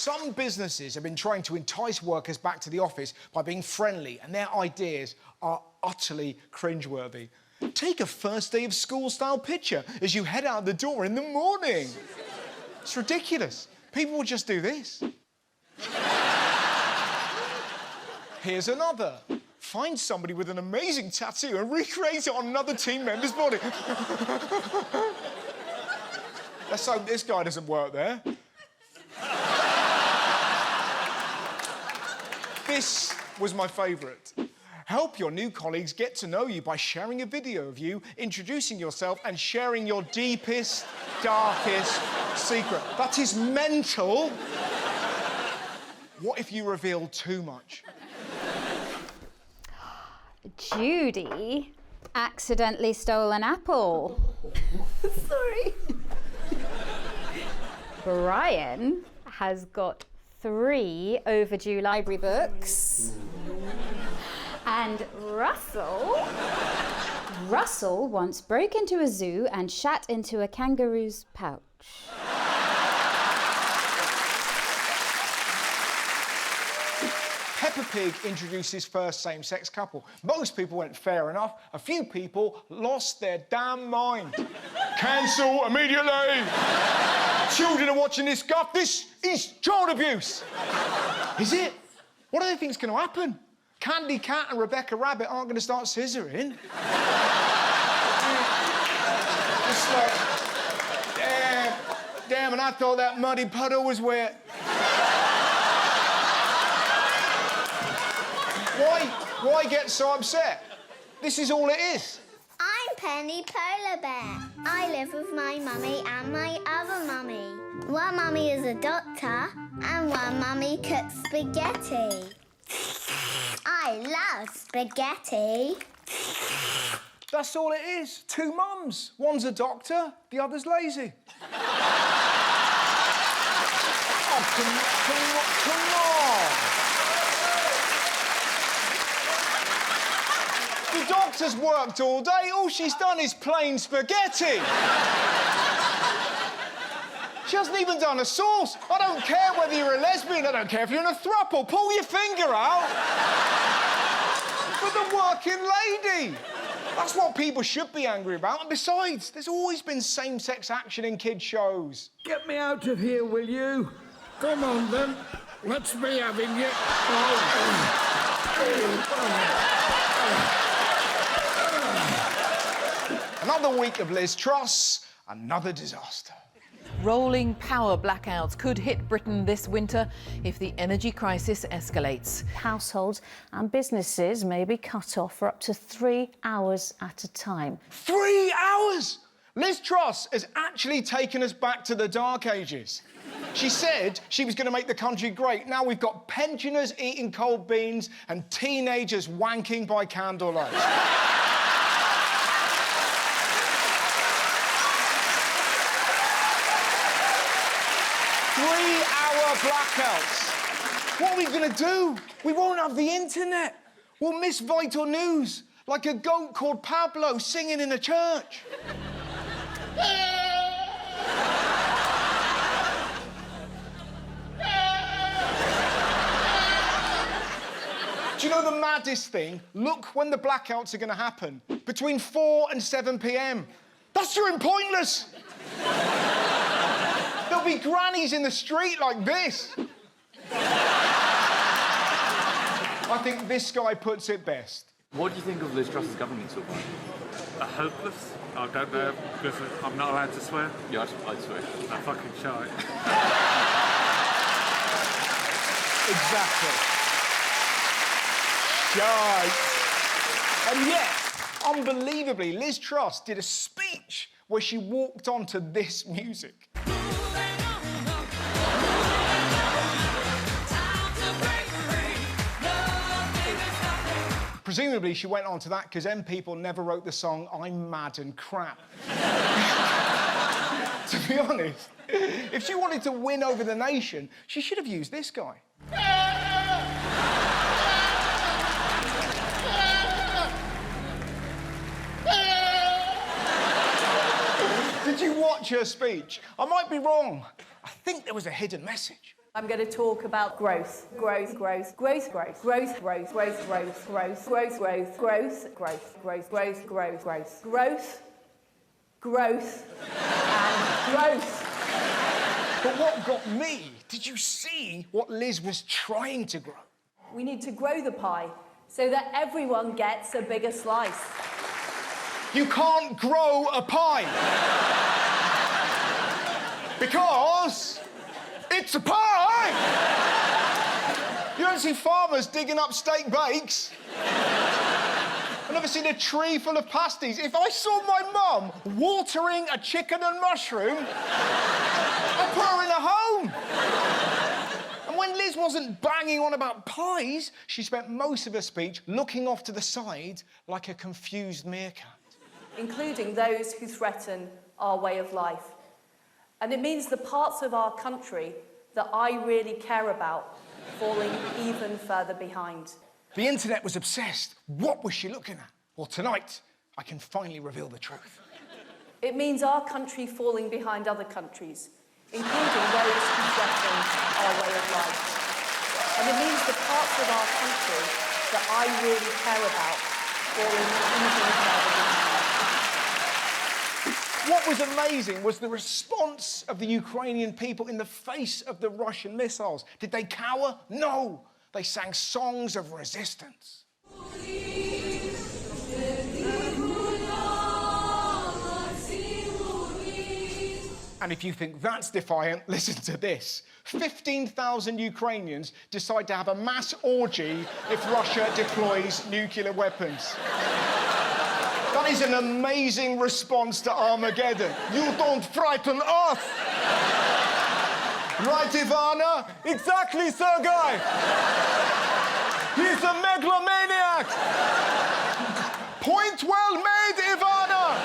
Some businesses have been trying to entice workers back to the office by being friendly, and their ideas are utterly cringeworthy. Take a first day of school-style picture as you head out the door in the morning. It's ridiculous. People will just do this. Here's another. Find somebody with an amazing tattoo and recreate it on another team member's body. Let's hope this guy doesn't work there. This was my favourite. Help your new colleagues get to know you by sharing a video of you introducing yourself and sharing your deepest, darkest secret. That is mental. What if you reveal too much? Judy accidentally stole an apple. Sorry. Brian has got 3 overdue library books. And Russell once broke into a zoo and shat into a kangaroo's pouch. Peppa Pig introduced his first same-sex couple. Most people went fair enough. A few people lost their damn mind. Cancel immediately! Children are watching this guff. This is child abuse. Is it? What do they think's going to happen? Candy Cat and Rebecca Rabbit aren't going to start scissoring. Just like, damn, and I thought that muddy puddle was wet. Why get so upset? This is all it is. I'm Penny Polar Bear. I live with my mummy and my other mummy. One mummy is a doctor and one mummy cooks spaghetti. I love spaghetti. That's all it is. 2 mums. One's a doctor, the other's lazy. Oh, come on. The doctor's worked all day. All she's done is plain spaghetti. She hasn't even done a sauce. I don't care whether you're a lesbian. I don't care if you're in a throuple. Pull your finger out. For the working lady. That's what people should be angry about. And besides, there's always been same-sex action in kids' shows. Get me out of here, will you? Come on, then. Let's be having it. Another week of Liz Truss, another disaster. Rolling power blackouts could hit Britain this winter if the energy crisis escalates. Households and businesses may be cut off for up to 3 hours at a time. 3 hours? Liz Truss has actually taken us back to the Dark Ages. She said she was going to make the country great. Now we've got pensioners eating cold beans and teenagers wanking by candlelight. 3-hour blackouts. What are we going to do? We won't have the internet. We'll miss vital news, like a goat called Pablo singing in a church. Do you know the maddest thing? Look when the blackouts are going to happen. Between 4 and 7 p.m. That's pointless. There'll be grannies in the street like this. I think this guy puts it best. What do you think of Liz Truss's government so far? Hopeless? I don't know, because I'm not allowed to swear. Yeah, I'd swear. I'm fucking shy. Exactly. Shy. And yet, unbelievably, Liz Truss did a speech where she walked onto this music. Presumably, she went on to that because them people never wrote the song I'm Mad and Crap. To be honest, if she wanted to win over the nation, she should have used this guy. Did you watch her speech? I might be wrong. I think there was a hidden message. I'm going to talk about growth. Growth, growth, growth, growth, growth, growth, growth, growth, growth, growth, growth, growth, growth, growth, growth, growth, growth, growth, growth, and growth. But what got me, did you see what Liz was trying to grow? We need to grow the pie so that everyone gets a bigger slice. You can't grow a pie. Because it's a pie! You don't see farmers digging up steak bakes. I've never seen a tree full of pasties. If I saw my mum watering a chicken and mushroom, I'd put her in a home. And when Liz wasn't banging on about pies, she spent most of her speech looking off to the side like a confused meerkat. Including those who threaten our way of life. And it means the parts of our country that I really care about falling even further behind. The internet was obsessed. What was she looking at? Well, tonight, I can finally reveal the truth. It means our country falling behind other countries, including those who threaten our way of life. And it means the parts of our country that I really care about falling even further behind. What was amazing was the response of the Ukrainian people in the face of the Russian missiles. Did they cower? No. They sang songs of resistance. And if you think that's defiant, listen to this. 15,000 Ukrainians decide to have a mass orgy if Russia deploys nuclear weapons. That is an amazing response to Armageddon. You don't frighten us! Right, Ivana? Exactly, Sergei! He's a megalomaniac! Point well made, Ivana!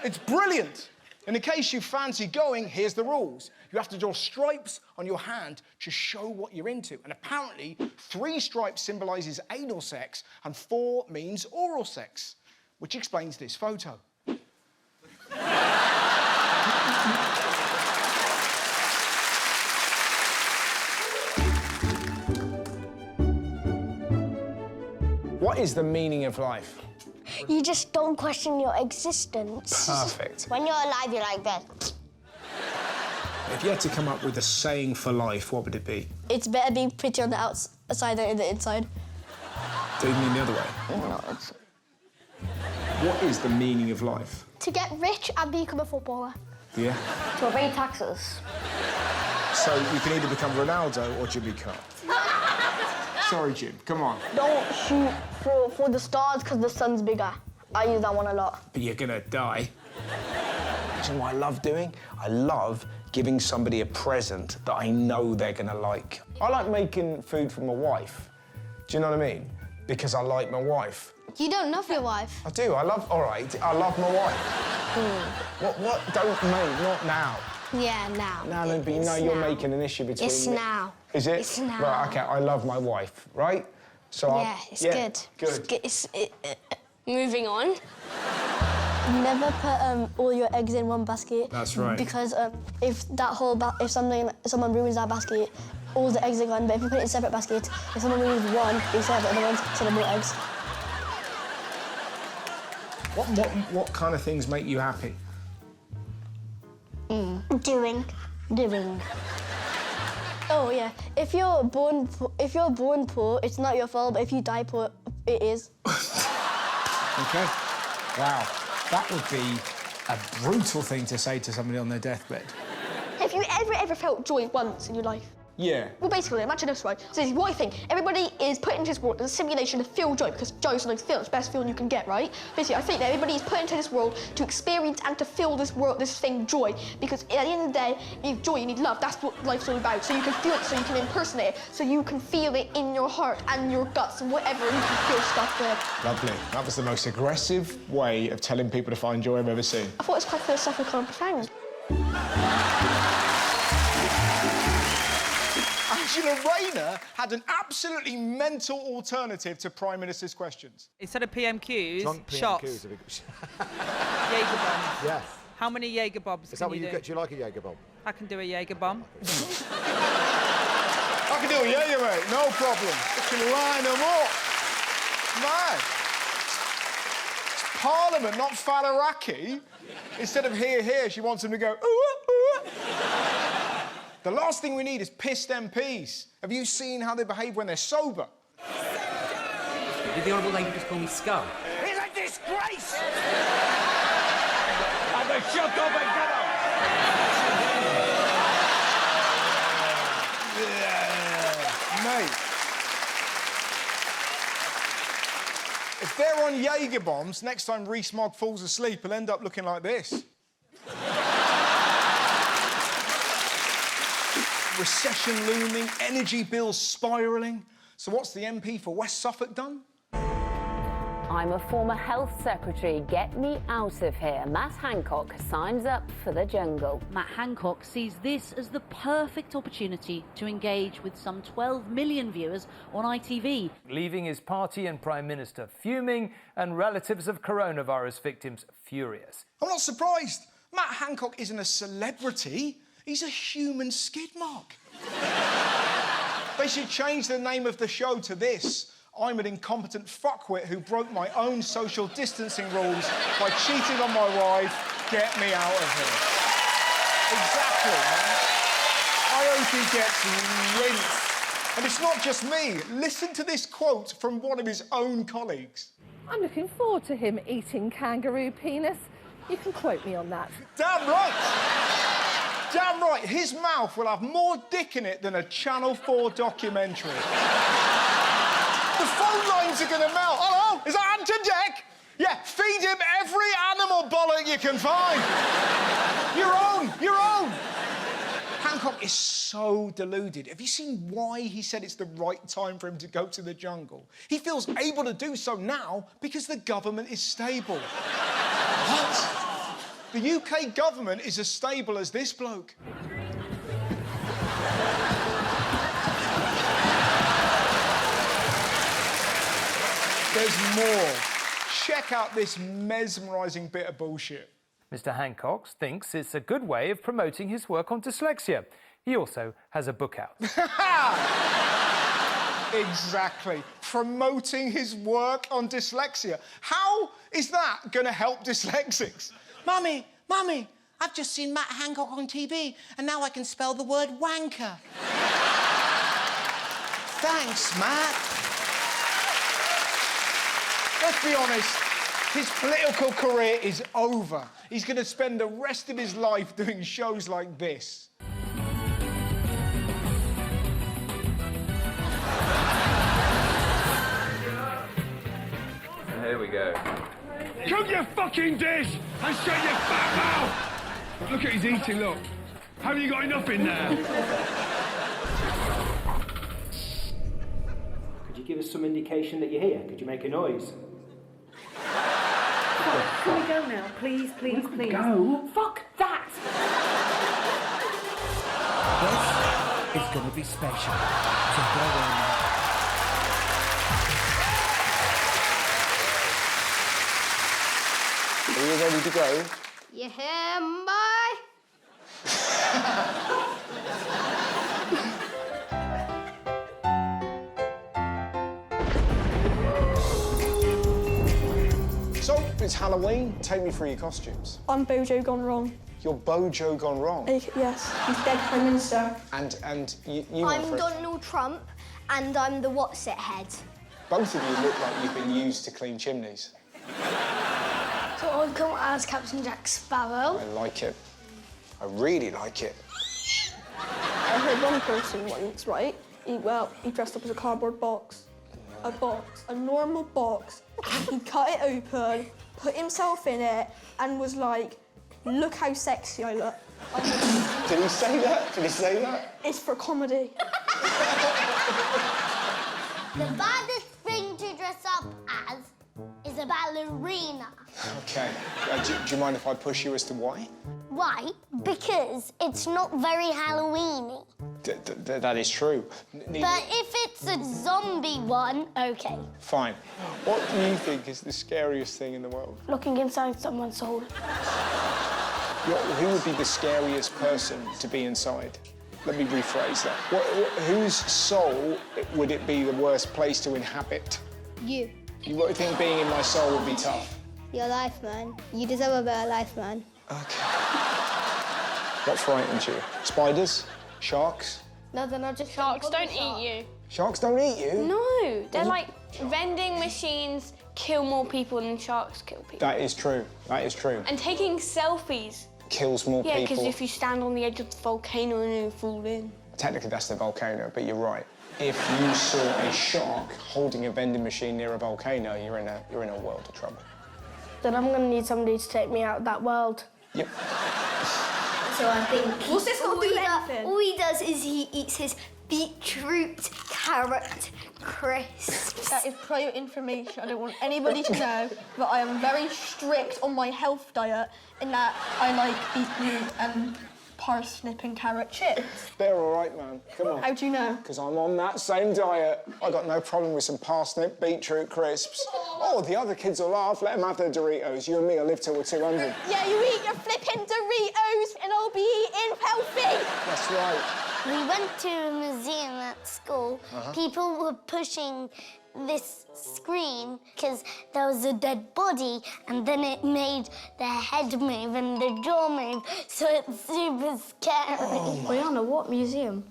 It's brilliant. And in case you fancy going, here's the rules. You have to draw stripes on your hand to show what you're into. And apparently, 3 stripes symbolises anal sex and 4 means oral sex, which explains this photo. What is the meaning of life? You just don't question your existence. Perfect. When you're alive, you're like that. If you had to come up with a saying for life, what would it be? It's better being pretty on the outside than in the inside. Do you mean the other way? No, it's... What is the meaning of life? To get rich and become a footballer. Yeah. To obey taxes. So you can either become Ronaldo or Jimmy Carr. Sorry, Jim. Come on. Don't shoot for the stars because the sun's bigger. I use that one a lot. But you're gonna die. You know what I love doing? I love giving somebody a present that I know they're gonna like. I like making food for my wife. Do you know what I mean? Because I like my wife. You don't love your wife. I do. I love my wife. What? Don't, mate, not now. Yeah, now. No, but you know you're making an issue between It's me. now. Is it? It's now. Right, OK, I love my wife, right? So Yeah, it's good. Good. Moving on. Never put all your eggs in one basket. That's right. Because if someone ruins that basket, all the eggs are gone. But if you put it in separate baskets, if someone ruins one, you still have the other ones, so there are more eggs. What kind of things make you happy? Doing. Oh yeah. If you're born poor, it's not your fault. But if you die poor, it is. OK. Wow. That would be a brutal thing to say to somebody on their deathbed. Have you ever felt joy once in your life? Yeah. Well, basically, imagine this, right? So this is what I think. Everybody is put into this world as a simulation to feel joy, because joy is like the best feeling you can get, right? Basically, I think that everybody is put into this world to experience and to feel this thing joy, because at the end of the day, you need joy, you need love. That's what life's all about. So you can feel it, so you can impersonate it, so you can feel it in your heart and your guts and whatever, and you can feel stuff there. Lovely. That was the most aggressive way of telling people to find joy I've ever seen. I thought it was quite philosophical and profound. Angela Rayner had an absolutely mental alternative to Prime Minister's questions. Instead of PMQs, Drunk PMQs shots. are big... Jaeger bombs. Yes. How many Jaeger bombs Is that what you get? Do you like a Jaeger bomb? I can do a Jaeger bomb. I can do a Jaeger, mate, no problem. I can line them up. Man. It's Parliament, not Falaraki. Instead of here, she wants them to go, ooh. The last thing we need is pissed MPs. Have you seen how they behave when they're sober? Did the Honourable Lady just call me scum? It's a disgrace! And they shut up and get up! Mate. If they're on Jaeger bombs, next time Rees-Mogg falls asleep, he'll end up looking like this. Recession looming, energy bills spiralling. So what's the MP for West Suffolk done? I'm a former health secretary. Get me out of here. Matt Hancock signs up for the jungle. Matt Hancock sees this as the perfect opportunity to engage with some 12 million viewers on ITV. Leaving his party and Prime Minister fuming and relatives of coronavirus victims furious. I'm not surprised. Matt Hancock isn't a celebrity. He's a human skid mark. They should change the name of the show to this. I'm an incompetent fuckwit who broke my own social distancing rules by cheating on my wife. Get me out of here. Exactly, man. I hope he gets rinsed. And it's not just me. Listen to this quote from one of his own colleagues. I'm looking forward to him eating kangaroo penis. You can quote me on that. Damn right. Damn right. His mouth will have more dick in it than a Channel 4 documentary. The phone lines are going to melt. Hello? Is that Ant Deck? Yeah, feed him every animal bollock you can find. Your own. Hancock is so deluded. Have you seen why he said it's the right time for him to go to the jungle? He feels able to do so now because the government is stable. What? The UK government is as stable as this bloke. There's more. Check out this mesmerising bit of bullshit. Mr. Hancock thinks it's a good way of promoting his work on dyslexia. He also has a book out. Exactly. Promoting his work on dyslexia. How is that going to help dyslexics? Mummy, I've just seen Matt Hancock on TV and now I can spell the word wanker. Thanks, Matt. Let's be honest, his political career is over. He's going to spend the rest of his life doing shows like this. Here we go. Cook your fucking dish and shut your fat mouth! Look at his eating, look. Have you got enough in there? Could you give us some indication that you're here? Could you make a noise? Can we go now? Please. Go? Fuck that! This is going to be special. So go on. Are you ready to go? Yeah, bye. So, it's Halloween. Take me through your costumes. I'm Bojo gone wrong. You're Bojo gone wrong? Yes, he's dead Prime Minister. And you I'm Donald Trump, and I'm the What's It head. Both of you look like you've been used to clean chimneys. So I've come as Captain Jack Sparrow. I like it. I really like it. I heard one person once, right? He dressed up as a cardboard box. A normal box. He cut it open, put himself in it, and was like, look how sexy I look. Did he say that? It's for comedy. The baddest thing to dress up as is a ballerina. OK. Do you mind if I push you as to why? Why? Because it's not very Halloween-y. That is true. But if it's a zombie one, OK. Fine. What do you think is the scariest thing in the world? Looking inside someone's soul. Who would be the scariest person to be inside? Let me rephrase that. Whose soul would it be the worst place to inhabit? You. You think being in my soul would be tough? Your life, man. You deserve a better life, man. Okay. What frightens you? Spiders? Sharks? No, they're not just Sharks don't eat you. Sharks don't eat you? No, they're like vending machines kill more people than sharks kill people. That is true. That is true. And taking selfies. Kills more people. Yeah, because if you stand on the edge of the volcano and you fall in. Technically, that's the volcano, but you're right. If you saw a shark holding a vending machine near a volcano, you're in a world of trouble. Then I'm going to need somebody to take me out of that world. Yep. So I think What's this got to do with anything? all he does is he eats his beetroot carrot crisps. That is private information. I don't want anybody to know that I am very strict on my health diet in that I like beetroot and parsnip and carrot chips. They're all right, man. Come on. How do you know? Because I'm on that same diet. I got no problem with some parsnip, beetroot crisps. Oh, the other kids will laugh. Let them have their Doritos. You and me will live till we're 200. Yeah, you eat your flipping Doritos and I'll be eating healthy. That's right. We went to a museum at school. People were pushing this screen because there was a dead body and then it made the head move and the jaw move, so it's super scary. Oh, Brianna, what museum?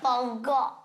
I forgot.